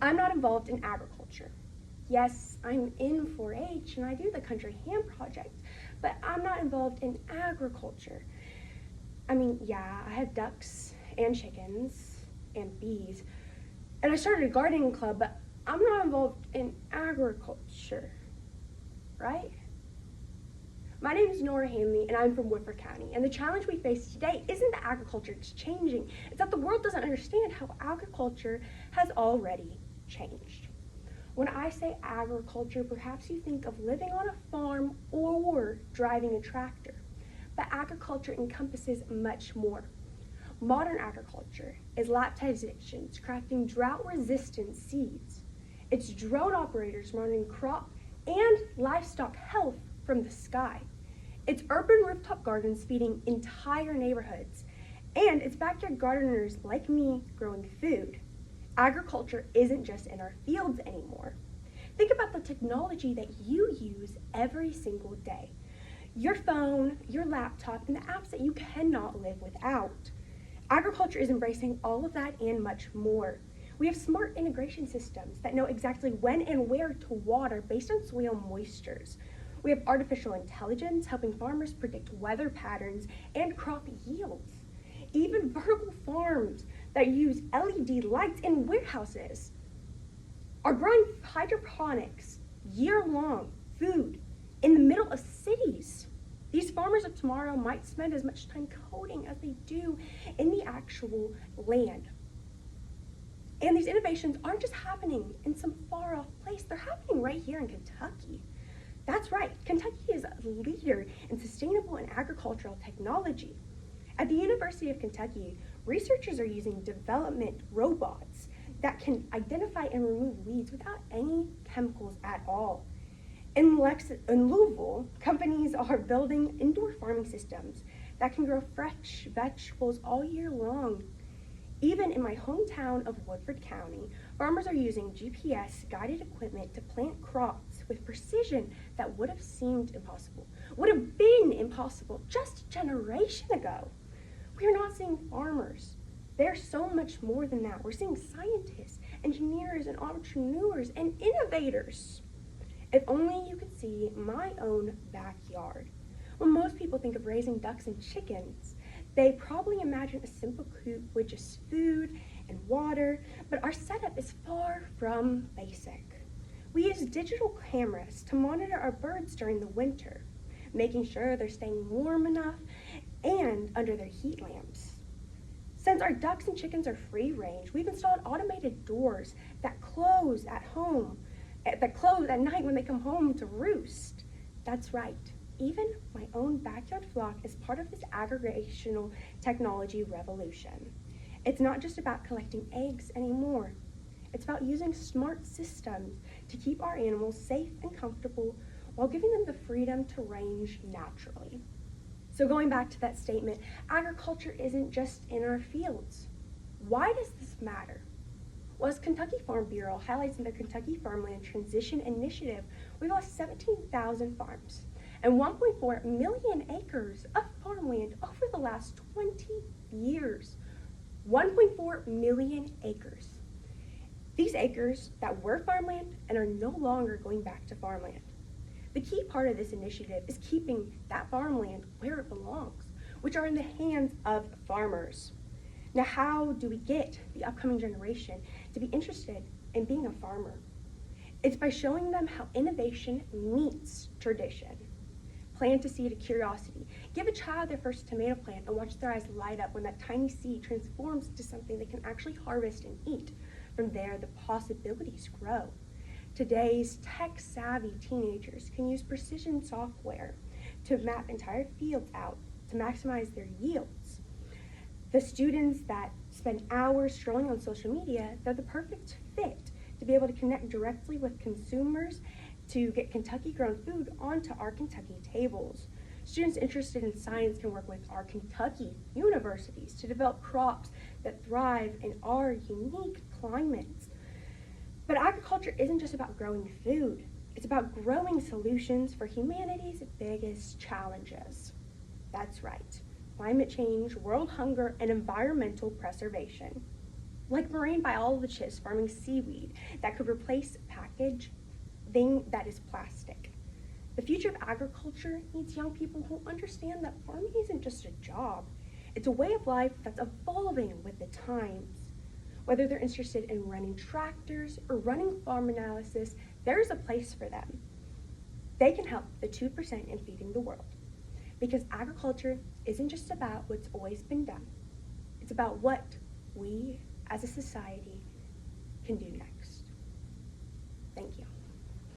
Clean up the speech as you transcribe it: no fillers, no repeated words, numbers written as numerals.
I'm not involved in agriculture. Yes, I'm in 4-H and I do the Country Ham Project, but I'm not involved in agriculture. I mean, yeah, I have ducks and chickens and bees, and I started a gardening club, but I'm not involved in agriculture, right? My name is Nora Hanley, and I'm from Woodford County, and the challenge we face today isn't that agriculture is changing, it's that the world doesn't understand how agriculture has already changed. When I say agriculture, perhaps you think of living on a farm or driving a tractor, but agriculture encompasses much more. Modern agriculture is lab technicians crafting drought-resistant seeds. It's drone operators monitoring crop and livestock health from the sky. It's urban rooftop gardens feeding entire neighborhoods. And it's backyard gardeners like me growing food. Agriculture isn't just in our fields anymore. Think about the technology that you use every single day. Your phone, your laptop, and the apps that you cannot live without. Agriculture is embracing all of that and much more. We have smart integration systems that know exactly when and where to water based on soil moistures. We have artificial intelligence helping farmers predict weather patterns and crop yields. Even vertical farms that use LED lights in warehouses are growing hydroponics year-long food in the middle of cities. These farmers of tomorrow might spend as much time coding as they do in the actual land. And these innovations aren't just happening in some far-off place, they're happening right here in Kentucky. That's right, Kentucky is a leader in sustainable and agricultural technology. At the University of Kentucky, researchers are using development robots that can identify and remove weeds without any chemicals at all. In Louisville, companies are building indoor farming systems that can grow fresh vegetables all year long. Even in my hometown of Woodford County, farmers are using GPS-guided equipment to plant crops with precision that would have been impossible just a generation ago. We are not seeing farmers. They're so much more than that. We're seeing scientists, engineers, and entrepreneurs, and innovators. If only you could see my own backyard. When most people think of raising ducks and chickens, they probably imagine a simple coop with just food and water, but our setup is far from basic. We use digital cameras to monitor our birds during the winter, making sure they're staying warm enough and under their heat lamps. Since our ducks and chickens are free range, we've installed automated doors that close at night when they come home to roost. That's right. Even my own backyard flock is part of this aggregational technology revolution. It's not just about collecting eggs anymore. It's about using smart systems to keep our animals safe and comfortable while giving them the freedom to range naturally. So going back to that statement, agriculture isn't just in our fields. Why does this matter? Well, as Kentucky Farm Bureau highlights in their Kentucky Farmland Transition Initiative, we've lost 17,000 farms and 1.4 million acres of farmland over the last 20 years. 1.4 million acres. These acres that were farmland and are no longer going back to farmland. The key part of this initiative is keeping that farmland where it belongs, which are in the hands of farmers. Now, how do we get the upcoming generation to be interested in being a farmer? It's by showing them how innovation meets tradition. Plant a seed of curiosity. Give a child their first tomato plant and watch their eyes light up when that tiny seed transforms into something they can actually harvest and eat. From there, the possibilities grow. Today's tech-savvy teenagers can use precision software to map entire fields out to maximize their yields. The students that spend hours scrolling on social media, they're the perfect fit to be able to connect directly with consumers to get Kentucky-grown food onto our Kentucky tables. Students interested in science can work with our Kentucky universities to develop crops that thrive in our unique climates. But agriculture isn't just about growing food. It's about growing solutions for humanity's biggest challenges. That's right, climate change, world hunger, and environmental preservation. like marine biologists farming seaweed that could replace packaging that is plastic. The future of agriculture needs young people who understand that farming isn't just a job, it's a way of life that's evolving with the times. Whether they're interested in running tractors or running farm analysis, there's a place for them. They can help the 2% in feeding the world. Because agriculture isn't just about what's always been done, it's about what we as a society can do next. Thank you.